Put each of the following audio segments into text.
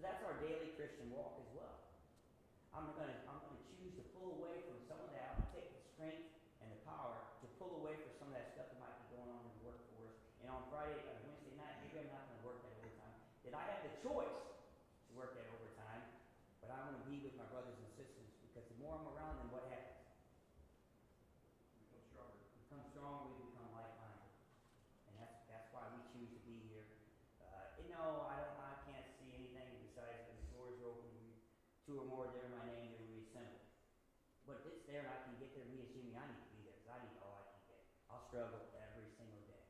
So that's our daily Christian walk as well. I'm gonna choose to pull away from some of that. I'm gonna take the strength and the power to pull away from some of that stuff that might be going on in the workforce. And on Wednesday night, maybe I'm not gonna work that overtime. That I have the choice to work that overtime, but I want to be with my brothers and sisters, because the more I'm around them, what happens? Become stronger. Become stronger, we become like-minded. And that's why we choose to be here. I can't see anything besides when the doors are open. Two or more there in my name, they will be assembled. But it's there and I can get there. Me as Jimmy, I need to be there because I need all I can get. I'll struggle every single day.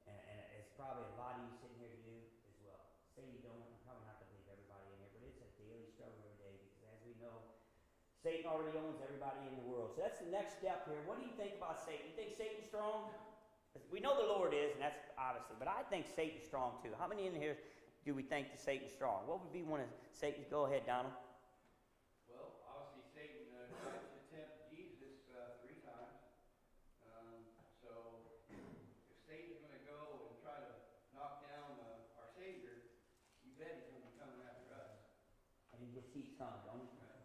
And it's probably a lot of you sitting here do as well. Say you don't, I'm probably not going to leave everybody in here, but it's a daily struggle every day, because as we know, Satan already owns everybody in the world. So that's the next step here. What do you think about Satan? You think Satan's strong? We know the Lord is, and that's obviously, but I think Satan's strong too. How many in here do we think that Satan's strong? What would be one of Satan's? Go ahead, Donald. Well, obviously Satan tried to tempt Jesus 3 times. So if Satan's going to go and try to knock down our Savior, you bet he's going to be coming after us. And he just keeps coming, don't he? Right.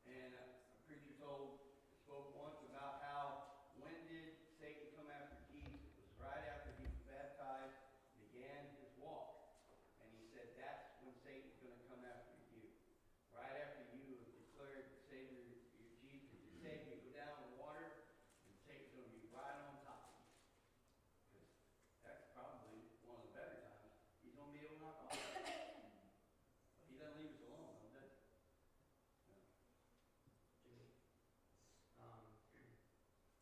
And a preacher spoke once about how, when did Satan come after Jesus? It was right after he was baptized, began his walk. And he said, that's when Satan's going to come after you. Right after you have declared the Savior, your Jesus, your Savior, go down in the water, and Satan's going to be right on top of you. Because that's probably one of the better times. He's going to be able to knock off. But he doesn't leave us alone, does he?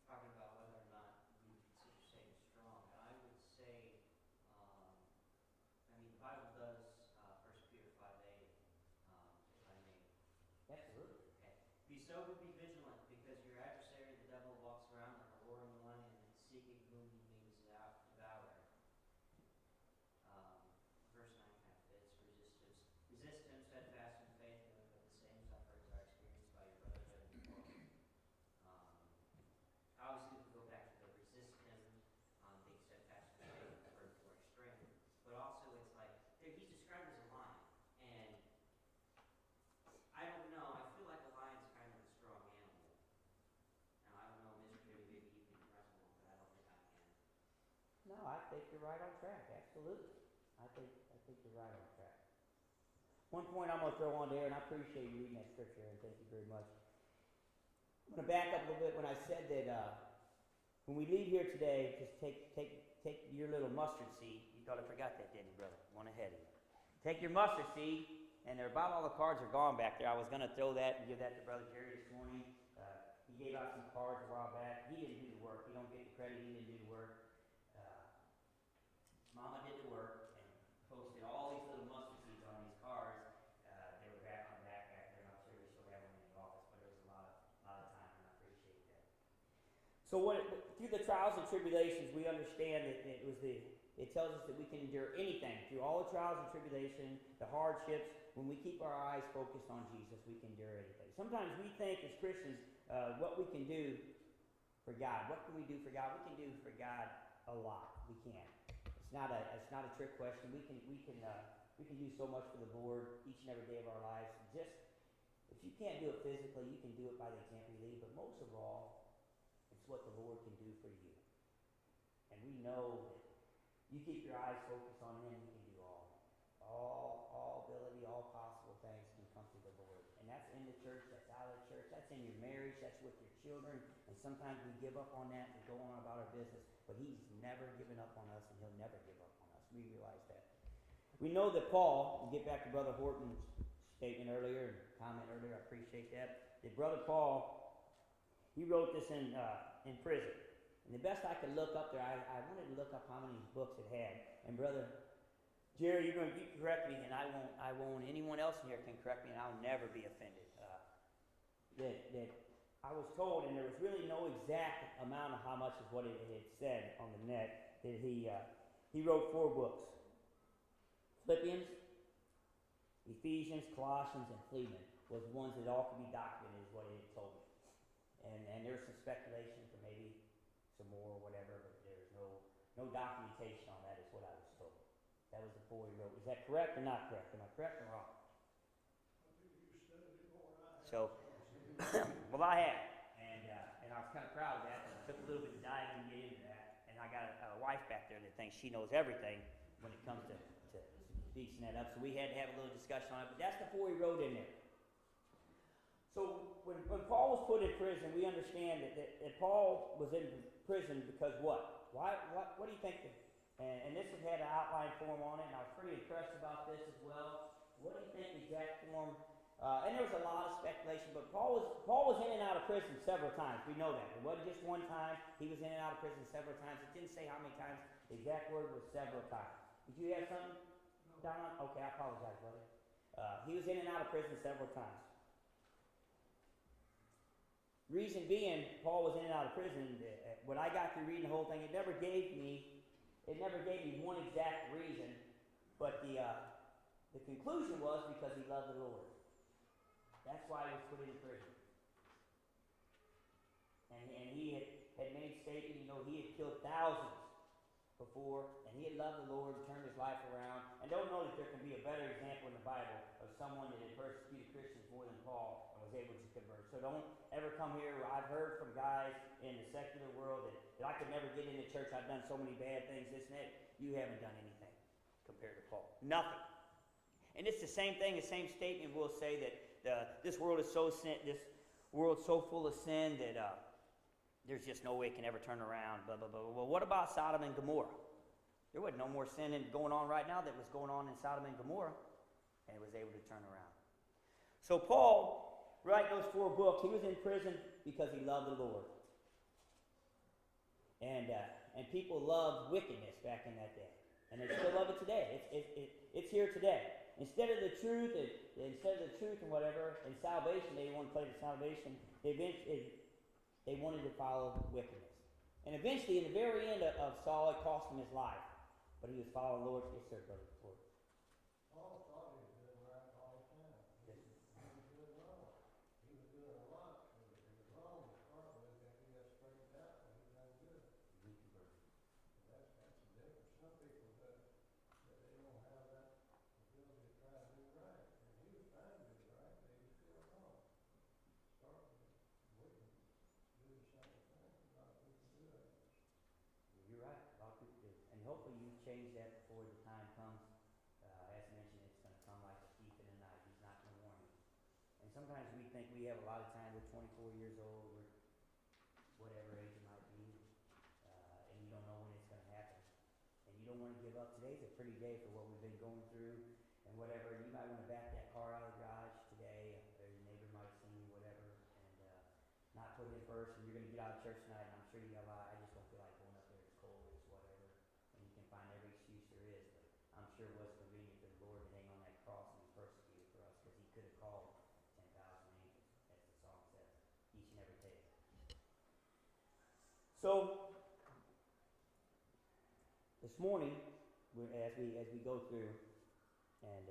Talking about whether or not we consider Satan strong, I would say, the Bible does, 1 Peter 5:8, if I may. Absolutely. Okay. Be sober, be vigilant, because your adversary, the devil, walks around like a roaring lion, seeking whom he may devour. Verse 9 kind of fits. Resist him steadfast in faith, knowing that the same sufferings are experienced by your brothers that are in the world. Obviously, we go back to the resist him, being steadfast in faith, for strength. But also, it's like, he's described as a lion. And I don't know, I feel like a lion's kind of a strong animal. Now, I don't know, Mr. Jimmy, maybe you can wrestle one, but I don't think I can. No, I think you're right on track. Absolutely. I think you're right on track. One point I'm going to throw on there, and I appreciate you reading that scripture, and thank you very much. I'm going to back up a little bit when I said that when we leave here today, just take your little mustard seed. You thought I forgot that, didn't you, brother? One ahead of you. Take your mustard seed, and about all the cards are gone back there. I was going to throw that and give that to Brother Jerry this morning. He gave out some cards a while back. He didn't do the work. He don't get the credit. He didn't do the work. Mama did the work and posted all these little mustard seeds on these cards. They were back on the back there. I'm not sure we still have them in the office, but it was a lot of time, and I appreciate that. So through the trials and tribulations, we understand that it tells us that we can endure anything. Through all the trials and tribulation, the hardships, when we keep our eyes focused on Jesus, we can endure anything. Sometimes we think as Christians what we can do for God. What can we do for God? We can do for God a lot. We can. It's not a trick question. We can do so much for the Lord each and every day of our lives. Just if you can't do it physically, you can do it by the example you lead. But most of all, it's what the Lord can do for you. And we know that you keep your eyes focused on Him, you can do all ability, all possible things can come through the Lord. And that's in the church, that's out of the church, that's in your marriage, that's with your children. And sometimes we give up on that and go on about our business. But He's never given up on us, and He'll never give up on us. We realize that. We know that Paul, we'll get back to Brother Horton's statement earlier, and comment earlier, I appreciate that. That Brother Paul, he wrote this in prison. And the best I could look up there, I wanted to look up how many books it had. And Brother Jerry, you can correct me, and I won't, anyone else in here can correct me, and I'll never be offended. That I was told, and there was really no exact amount of how much is what it had said on the net, that he wrote 4 books. Philippians, Ephesians, Colossians, and Philemon was the ones that all could be documented, is what it had told me. And there's some speculation for maybe some more or whatever, but there's no documentation on that, is what I was told. That was the 4 he wrote. Is that correct or not correct? Am I correct or wrong? So, well, I have, and I was kind of proud of that. It took a little bit of diving to get into that, and I got a wife back there that thinks she knows everything when it comes to beating that up. So we had to have a little discussion on it. But that's the 4 he wrote in there. So when Paul was put in prison, we understand that Paul was in prison because what? Why? What do you think? And this has had an outline form on it, and I was pretty impressed about this as well. What do you think the exact form? And there was a lot of speculation, but Paul was in and out of prison several times. We know that. It wasn't just one time. He was in and out of prison several times. It didn't say how many times. The exact word was several times. Did you have something, Don? Okay, I apologize, buddy. He was in and out of prison several times. Reason being, Paul was in and out of prison. When I got through reading the whole thing, it never gave me one exact reason, but the conclusion was because he loved the Lord. That's why he was put into prison. And he had made statement, he had killed thousands before, and he had loved the Lord and turned his life around. And don't know that there can be a better example in the Bible of someone that had persecuted Christians more than Paul and was able to convert. So don't ever come here. I've heard from guys in the secular world that I could never get into church. I've done so many bad things, this and that. You haven't done anything compared to Paul. Nothing. And it's the same thing, the same statement will say that this world is so full of sin that there's just no way it can ever turn around, blah, blah, blah. Well, what about Sodom and Gomorrah? There wasn't no more sin going on right now that was going on in Sodom and Gomorrah, and it was able to turn around. So Paul, writing those 4 books, he was in prison because he loved the Lord. And people loved wickedness back in that day. And they still love it today. It's here today. Instead of the truth and whatever, and salvation, they didn't want to play the salvation. They wanted to follow wickedness. And eventually, in the very end of Saul, it cost him his life. But he was following the Lord. Yes, sir, brother. Lord. Paul thought he was doing right all the time. Yes. He was doing wrong. He was doing a lot. It was wrong to start with, and he got straightened out, and he done good. That's the difference. Some people that they don't have that ability to try to do right. And he was trying to do right, but he was still wrong. Start with wickedness. Do the same thing. A lot of people do that. Well, you're right. A lot of people do. And hopefully you change that before the time comes. As mentioned, it's going to come like a thief in the night. He's not going to warn you. And sometimes we think we have a lot of time. We're 24 years old. We're whatever age it might be. And you don't know when it's going to happen. And you don't want to give up. Today's a pretty day for what we've been going through and whatever. You might want to back that car out of the garage today, or your neighbor might see you, whatever, and not put it in first. And you're going to get out of church tonight, and I'm sure you got a lot. I just don't feel like going up there. It's cold. It's whatever, and you can find every excuse there is. But I'm sure it was convenient for the Lord to hang on that cross and be persecuted for us, because He could have called 10,000 angels, as the song says, each and every day. So this morning, as we go through, and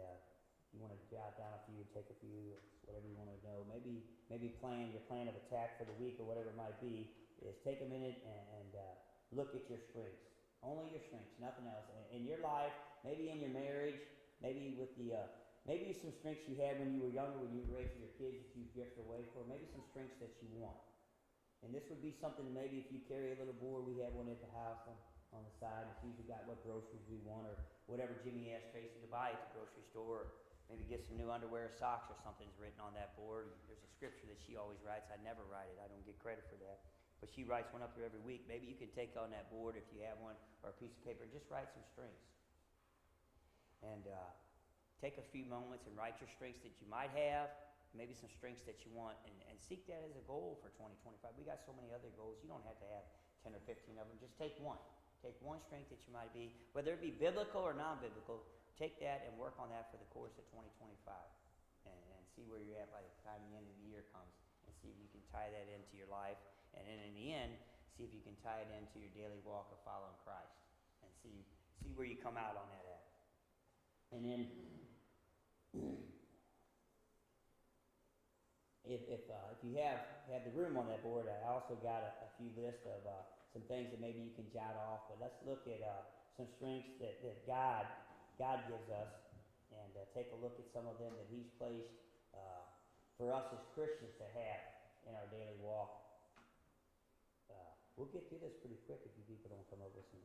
you want to jot down a few, take a few, whatever you want to know. Maybe plan your plan of attack for the week or whatever it might be. Is take a minute and look at your strengths. Only your strengths, nothing else. In your life, maybe in your marriage, maybe with maybe some strengths you had when you were younger, when you were raising your kids that you drifted away for. Maybe some strengths that you want. And this would be something maybe if you carry a little board, we have one at the house on the side. It's usually got what groceries we want or whatever Jimmy asked Tracy to buy at the grocery store. Or maybe get some new underwear or socks or something's written on that board. There's a scripture that she always writes. I never write it. I don't get credit for that. But she writes one up there every week. Maybe you can take on that board if you have one or a piece of paper and just write some strengths. And take a few moments and write your strengths that you might have, maybe some strengths that you want, and seek that as a goal for 2025. We got so many other goals. You don't have to have 10 or 15 of them. Just take one. Take one strength that you might be, whether it be biblical or non-biblical. Take that and work on that for the course of 2025 and see where you're at by the time the end of the year comes, and see if you can tie that into your life, and then in the end, see if you can tie it into your daily walk of following Christ, and see where you come out on that at. And then if you have the room on that board, I also got a few lists of some things that maybe you can jot off. But let's look at some strengths that God God gives us, and take a look at some of them that He's placed for us as Christians to have in our daily walk. We'll get through this pretty quick if you people don't come up with some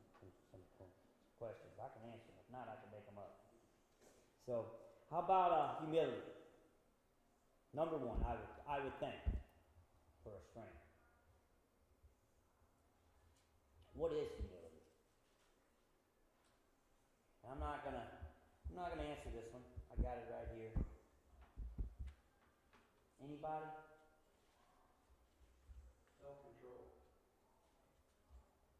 questions. I can answer them. If not, I can make them up. So, how about humility? Number one, I would think, for a strength. What is humility? I'm not gonna answer this one. I got it right here. Anybody? Self-control.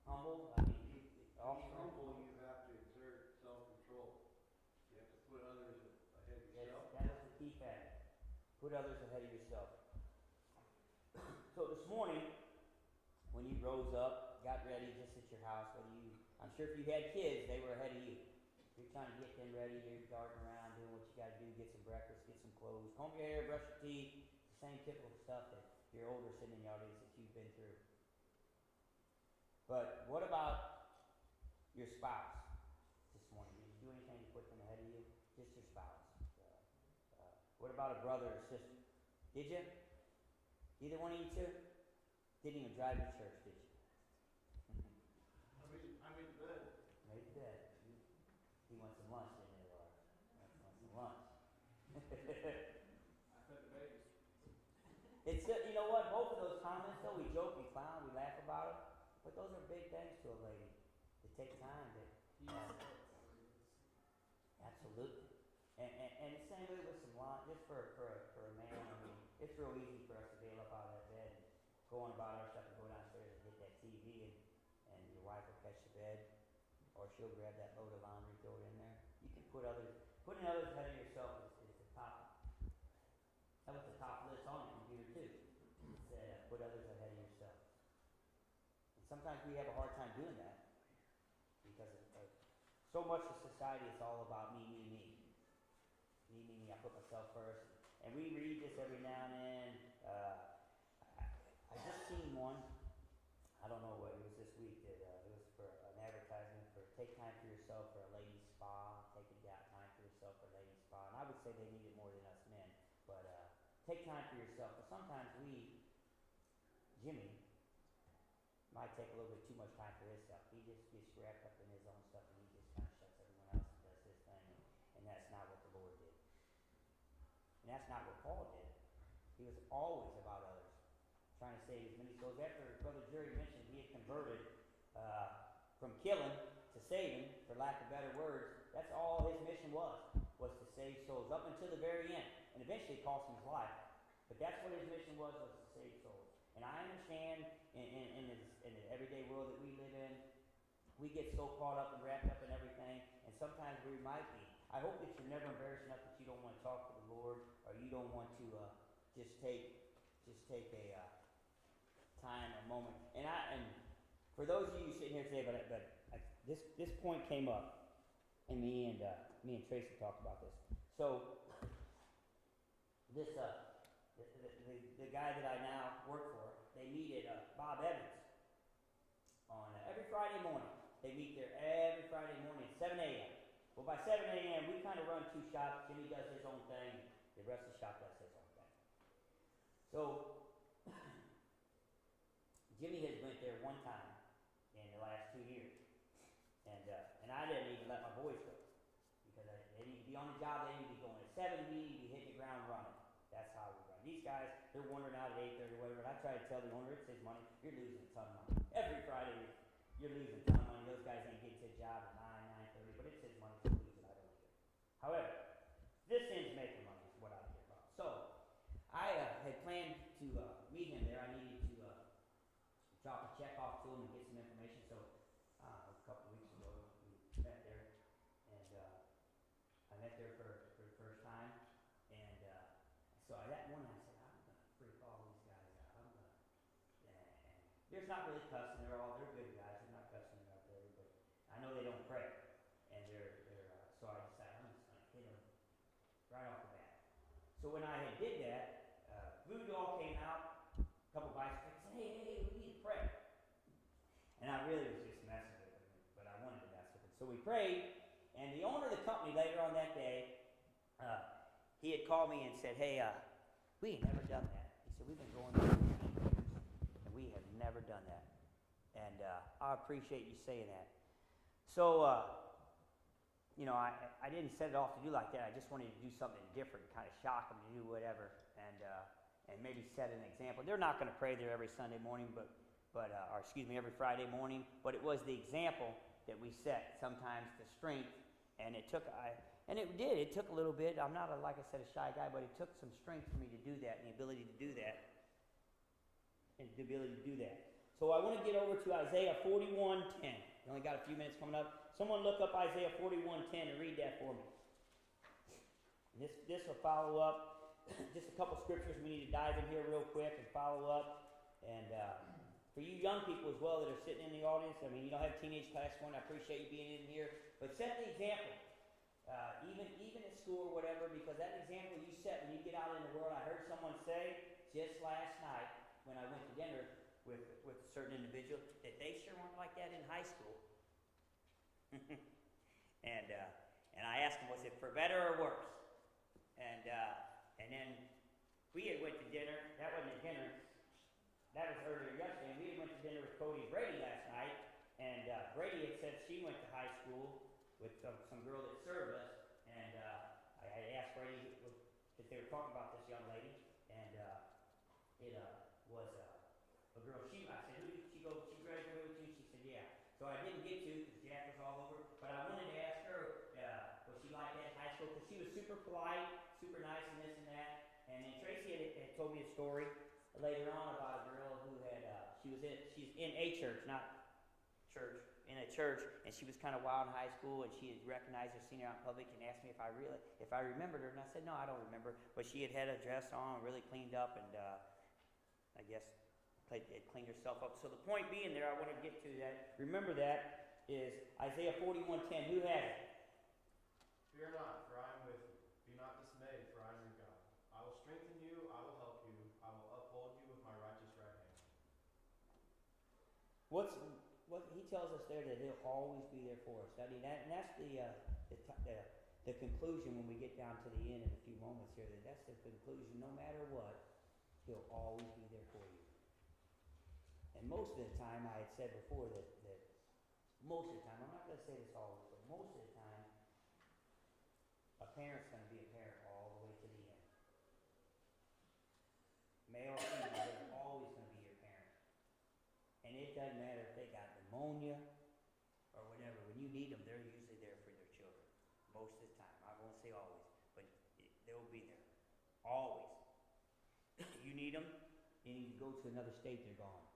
Humble? To be humble, you have to exert self-control. You have to put others ahead of yourself. That is the key factor. Put others ahead of yourself. So this morning, when you rose up, got ready just at your house, I'm sure if you had kids, they were ahead of you. You're trying to get them ready, you're darting around, doing what you got to do, get some breakfast, get some clothes, comb your hair, brush your teeth, the same typical stuff that your older sitting in the audience that you've been through. But what about your spouse this morning? Did you do anything to put them ahead of you? Just your spouse. What about a brother or sister? Did you? Either one of you two? Didn't even drive to church, did you? I made the bed. Made the bed. He wants some lunch, didn't he, Laura? Wants some lunch. I fed the babies. It's you know what? Both of those comments, though, we joke, we clown, we laugh about them, but those are big things to a lady to take time to. Absolutely. And the same way with some lunch, just for a man. I mean, it's real easy for us to bail up out of that bed and go on about our stuff and go downstairs and hit that TV, and your wife will catch the bed, or she'll grab that load of laundry, throw it in there. You can putting others ahead of yourself is the top. That was the top list on the computer too. It said, put others ahead of yourself. And sometimes we have a hard time doing that because so much of society is all about me, me, me. Me, me, me. I put myself first. And we read this every now and then. I just seen one. I don't know what it was this week. That it was for an advertisement for take time for yourself for a ladies spa. Take time for yourself for a ladies spa. And I would say they need it more than us men. But take time for yourself. But sometimes Jimmy, might take a little bit too much time for himself. He just gets wrapped up in his own stuff and he just kind of shuts everyone else and does his thing. And that's not what the Lord did. And that's not what Paul did. He was always about others, trying to save as many souls. After Brother Jerry mentioned he had converted from killing to saving, for lack of better words, that's all his mission was to save souls up until the very end. And eventually it cost him his life. But that's what his mission was to save souls. And I understand in the everyday world that we live in, we get so caught up and wrapped up in everything, and sometimes we might be. I hope that you're never embarrassed enough that you don't want to talk to the Lord, or you don't want to just take a time, a moment. And for those of you sitting here today, this point came up, and me and Tracy talked about this. So this the guy that I now work for, they meet at Bob Evans on every Friday morning. They meet there every Friday morning at 7 a.m. Well, by 7 a.m., we kind of run two shops. Jimmy does his own thing. The rest of the shop does his own thing. So Jimmy has went there one time in the last 2 years. And I didn't even let my boys go. Because they need to be on the job. They need to be going at 7. We need to be hitting the ground running. That's how we run. These guys, they're wandering out at 8:30 or whatever. And I try to tell the owner, it's his money. You're losing a ton of money. Every Friday, you're losing a ton of money. Those guys ain't getting to the job at 9:30, but it's his money. So lose it. I don't care. However, this end's making money is what I care about. So I had planned to meet him there. I needed to drop a check off to him and get some information. So a couple of weeks ago, we met there. And I met there for the first time. And so that morning I said, I'm going to freak all these guys out. And there's not really cussing. They're good guys. They're not cussing out there. But I know they don't pray. And so I decided I'm just going to hit them right off the bat. So when I had did that, Voodoo Doll came out, a couple bites, and said, hey, we need to pray. And I really was just messing with him, but I wanted to mess with him. So we prayed, And the owner of the company later on that day, he had called me and said, hey, we ain't never done that. He said, we've been going for 15 years, and we have never done that. And I appreciate you saying that. So, you know, I didn't set it off to do like that. I just wanted to do something different, kind of shock them to do whatever, and maybe set an example. They're not going to pray there every Sunday morning, or excuse me, every Friday morning, but it was the example that we set, sometimes the strength, and it took, and it did, it took a little bit. I'm not, like I said, a shy guy, but it took some strength for me to do that, and the ability to do that, So I want to get over to Isaiah 41:10. We only got a few minutes coming up. Someone look up Isaiah 41:10 and read that for me. This will follow up. Just a couple scriptures we need to dive in here real quick and follow up. And for you young people as well that are sitting in the audience, I mean, you don't have teenage class one. I appreciate you being in here. But set the example, even at school or whatever, because that example you set when you get out in the world. I heard someone say just last night when I went to dinner with a certain individual that they sure weren't like that in high school. and I asked him, was it for better or worse? And then we had went to dinner. That wasn't a dinner. That was earlier yesterday. And we had went to dinner with Cody and Brady last night. And Brady had said she went to high school with some girl that served us. And I asked Brady if they were talking about this young lady. And it was a girl. I said, who did she go? She graduated with you? She said, yeah. So I didn't get to because Jack was all over. But I wanted to ask her, was she like that in high school? Because she was super polite, super nice, and this and that. And then Tracy had told me a story later on about a girl who had she's in a church, not church, in a church, and she was kind of wild in high school, and she had recognized her, seen her out in public, and asked me if I remembered her, and I said no, I don't remember. But she had a dress on, really cleaned up, and I guess had cleaned herself up. So the point being there, I want to get to that. Remember that is Isaiah 41:10. Who has it? Fear not, for I am with you. Be not dismayed, for I am your God. I will strengthen you, I will help you, I will uphold you with my righteous right hand. What he tells us there, that he'll always be there for us. And that's the conclusion when we get down to the end in a few moments here. That's the conclusion. No matter what, he'll always be there for you. And most of the time, I had said before that most of the time, I'm not going to say this always, but most of the time, a parent's going to be a parent all the way to the end. Male or female, they're always going to be your parent. And it doesn't matter if they got pneumonia or whatever. When you need them, they're usually there for their children. Most of the time. I won't say always, but they'll be there. Always. You need them, and you go to another state, they're gone.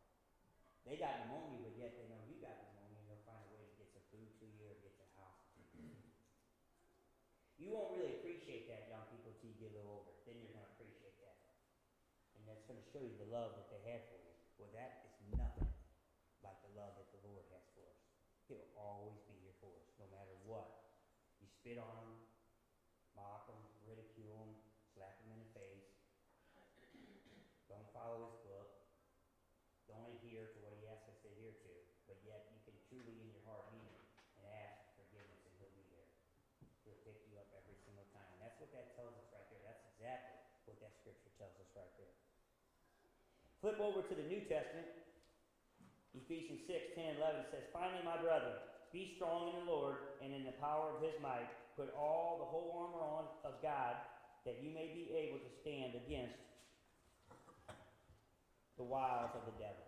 They got pneumonia, but yet they know you got pneumonia. They'll find a way to get some food to you or get your house. You won't really appreciate that, young people, until you get a little older. Then you're going to appreciate that. And that's going to show you the love that they have for you. Well, that is nothing like the love that the Lord has for us. He'll always be here for us, no matter what. You spit on them, mock them, ridicule them, slap them in the face. Don't follow his book. Don't adhere to what he asks us to adhere to. But yet you can truly in your heart mean it and ask forgiveness, and he'll be there. He'll pick you up every single time. And that's what that tells us right there. That's exactly what that scripture tells us right there. Flip over to the New Testament. Ephesians 6:10-11 says, finally, my brethren, be strong in the Lord and in the power of his might. Put all the whole armor on of God, that you may be able to stand against the wiles of the devil.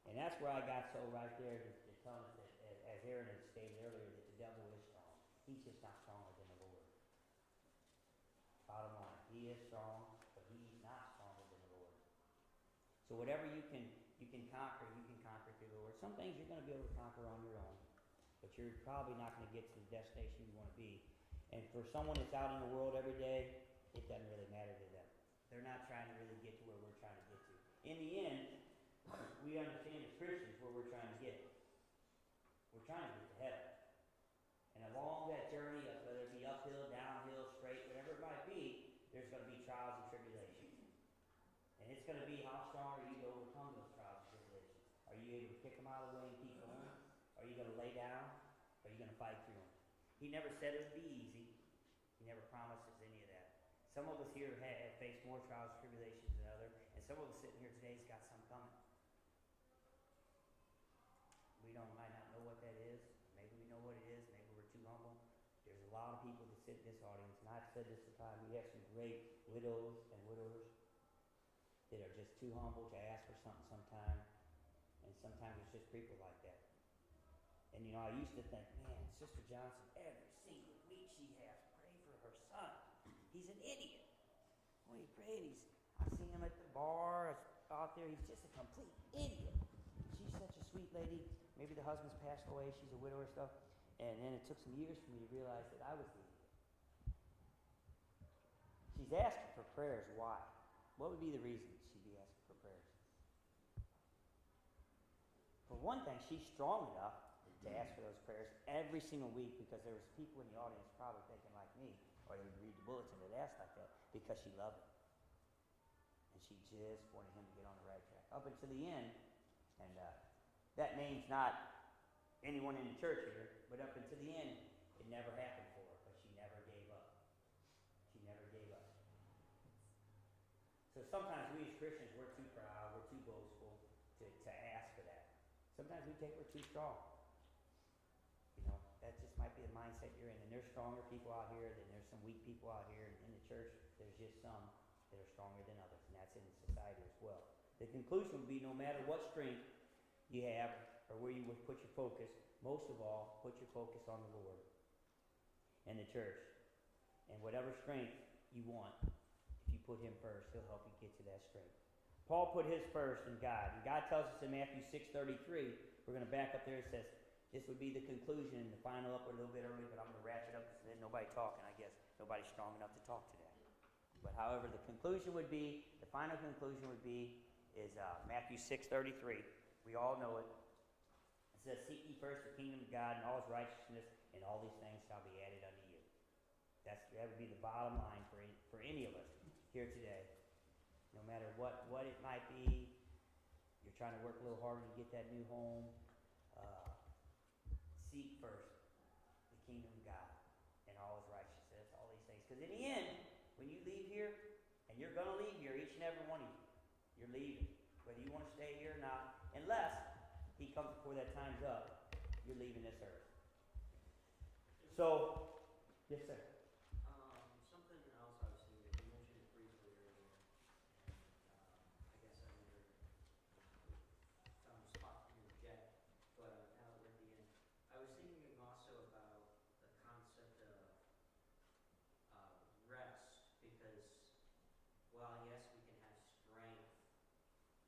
And that's where I got so right there to tell us that, as Aaron had stated earlier, that the devil is strong. He's just not stronger than the Lord. Bottom line, he is strong, but he's not stronger than the Lord. So whatever you can conquer, you can conquer through the Lord. Some things you're going to be able to conquer on your own, but you're probably not going to get to the destination you want to be. And for someone that's out in the world every day, it doesn't really matter to them. They're not trying to really get to where we're trying to get to. In the end, we understand as Christians where we're trying to get. We're trying to get to heaven. And along that journey, whether it be uphill, downhill, straight, whatever it might be, there's going to be trials and tribulations. And it's going to be how strong are you to overcome those trials and tribulations. Are you able to kick them out of the way and keep going? Are you going to lay down? Or are you going to fight through them? He never said it would be easy. He never promised us any of that. Some of us here have faced more trials and tribulations than others, and some of us sitting here today has got some coming. We might not know what that is. Maybe we know what it is. Maybe we're too humble. There's a lot of people that sit in this audience, and I've said this a time. We have some great widows and widowers that are just too humble to ask for something sometimes, and sometimes it's just people like that. And you know, I used to think, man, Sister Johnson, every single week she has to pray for her son. He's an idiot. Boy, he prayed. I see him at the bar out there. He's just a complete idiot. She's such a sweet lady. Maybe the husband's passed away. She's a widow or stuff. And then it took some years for me to realize that I was the idiot. She's asking for prayers. Why? What would be the reason she'd be asking for prayers? For one thing, she's strong enough to ask for those prayers every single week, because there was people in the audience probably thinking like me, or they would read the bulletin that asked like that, because she loved him. And she just wanted him to get on the right track. Up until the end, and that name's not anyone in the church here, but up until the end, it never happened for her, but she never gave up. She never gave up. So sometimes we as Christians, we're too proud, we're too boastful to ask for that. Sometimes we think we're too strong. You know, that just might be the mindset you're in. And there's stronger people out here, and there's some weak people out here. And in the church, there's just some that are stronger than others, and that's in society as well. The conclusion would be, no matter what strength you have or where you would put your focus, most of all, put your focus on the Lord and the church. And whatever strength you want, if you put him first, he'll help you get to that strength. Paul put his first in God. And God tells us in Matthew 6:33, we're going to back up there, it says, this would be the conclusion, and the final up a little bit early, but I'm going to ratchet up because there's nobody talking, I guess. Nobody's strong enough to talk today. But however, the conclusion would be, the final conclusion would be, is Matthew 6:33. We all know it. It says, seek ye first the kingdom of God and all his righteousness, and all these things shall be added unto you. That would be the bottom line for any of us here today. No matter what it might be, you're trying to work a little harder to get that new home. Seek first the kingdom of God and all his righteousness, all these things. Because in the end, when you leave here, and you're going to leave here, each and every one of you, you're leaving. Whether you want to stay here or not, unless he comes before that time's up, you're leaving this earth. So, yes, sir. Something else I was thinking, you mentioned it briefly earlier, and I guess I never found a spot to interject, but now we're at the end. I was thinking also about the concept of rest, because while yes, we can have strength,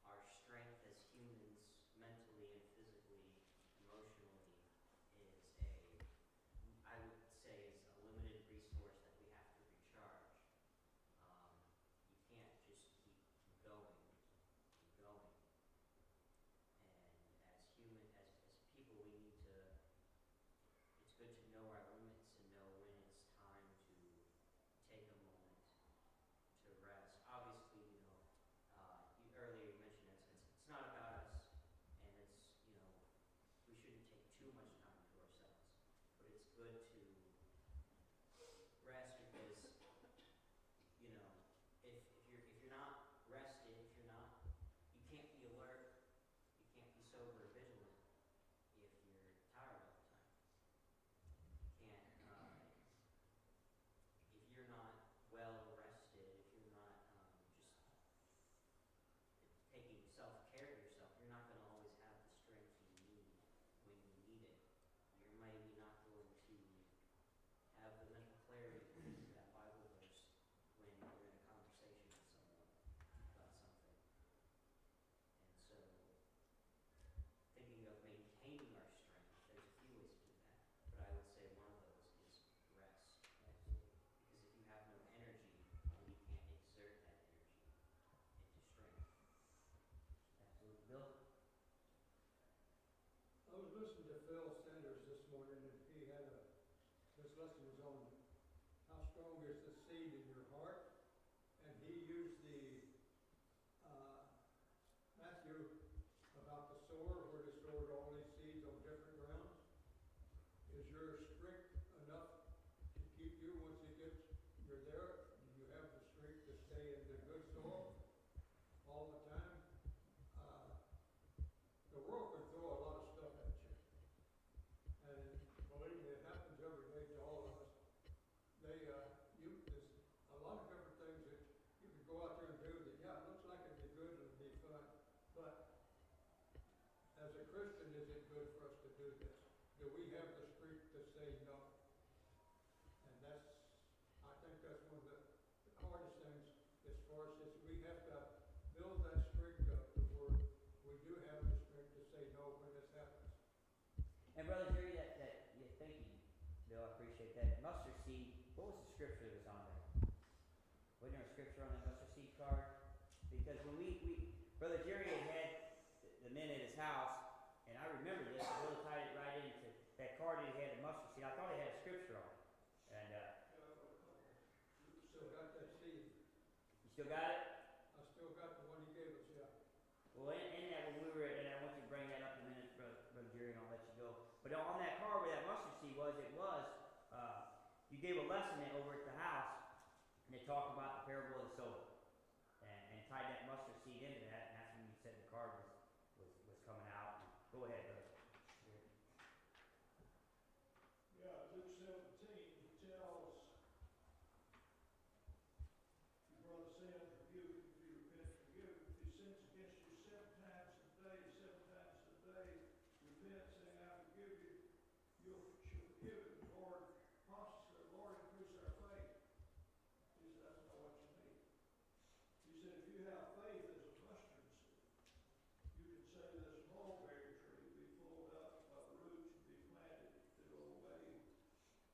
our strength as humans, mentally and physically, emotionally, I would say, is a limited resource that we have to recharge. You can't just keep going. And as people, we need to, it's good to know our limits and know when it's time to take a moment to rest. Obviously, earlier you mentioned it's not about us, and we shouldn't take too much time to ourselves, but it's good to rest, because if you're not rested, you can't be alert, you can't be sober or vigilant if you're tired all the time. You can't if you're not well rested, if you're not just taking self-care of yourself, you're not going to always have the strength you need when you need it. You're maybe not going to have the mental clarity to read that Bible verse when you're in a conversation with someone about something. And so, thinking of maintaining our strength, there's a few ways to do that, but I would say one of those is rest. Absolutely. Because if you have no energy, then you can't exert that energy into strength. Absolutely. Bill? I was listening to Phil Sanders this morning, and his lesson was on how strong is the seed in your heart, and he used the Matthew about the sower, where they stored all these seeds on different grounds. Is your strength enough scripture that was on there? Wasn't there a scripture on that mustard seed card? Because when Brother Jerry had the men at his house, and I remember this, I really tied it right into that card that he had a mustard seed. I thought it had a scripture on it. And Still got that seed. you still got it? I still got the one he gave us, yeah. Well, in that when we were, and I want you to bring that up in a minute, Brother Jerry, and I'll let you go. But on that card where that mustard seed was, you gave a lesson over at the house, and it talked about the parable of the sower, and tied that mustard seed into that, and that's when you said the card was coming out. Go ahead, brother. Yeah, Luke 17, he tells, your brother sins, rebuke him, if he repents, forgive him. If he sins against you 7 times a day, repent, saying, I forgive you, you'll forgive him. The Lord promises the Lord increase our faith. He said, that's not what you need. He said, if you have faith as a mustard seed, you can say this mulberry tree be pulled up, roots be planted, it'll obey.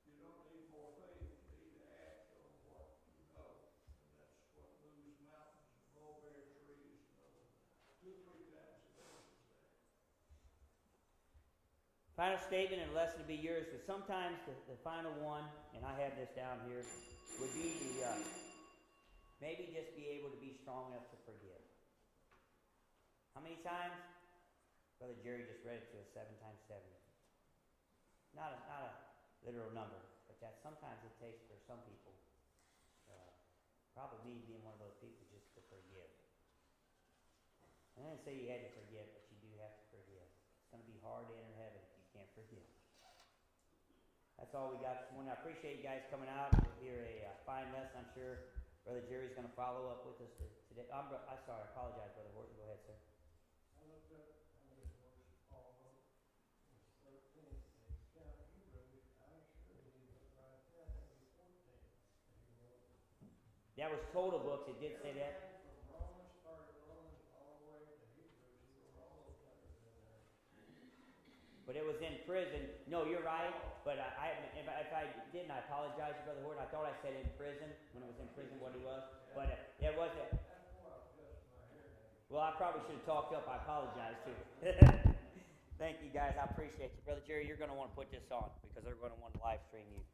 You don't need more faith, you need to act on what you know. And that's what moves mountains and mulberry trees, 2 or 3 times a day is there. Final statement and lesson to be yours, but sometimes the final one, and I have this down here, would be maybe just be able to be strong enough to forgive. How many times? Brother Jerry just read it to us 7 times 70. Not a literal number, but that sometimes it takes for some people, probably me being one of those people, just to forgive. And I didn't say you had to forgive, but you do have to forgive. It's going to be hard to enter heaven if you can't forgive. That's all we got this morning. I appreciate you guys coming out. We'll hear a fine lesson. I'm sure Brother Jerry's going to follow up with us today. I'm sorry. I apologize, Brother Horton. Go ahead, sir. I looked up how many verses Paul wrote. It was 13. And he's kind of Hebrew. I'm sure he was right there. I think it was 14 that he wrote. That was total books. It did say that. Everything from Romans, started Romans all the way to Hebrews. He wrote all those letters in there. But it was in prison. No, you're right. But if I didn't, I apologize to Brother Horton. I thought I said in prison when it was in prison what he was. But it wasn't. That's why I adjusted my hair now. Well, I probably should have talked up. I apologize too. Thank you guys. I appreciate you. Brother Jerry, you're going to want to put this on because they're going to want to live stream you.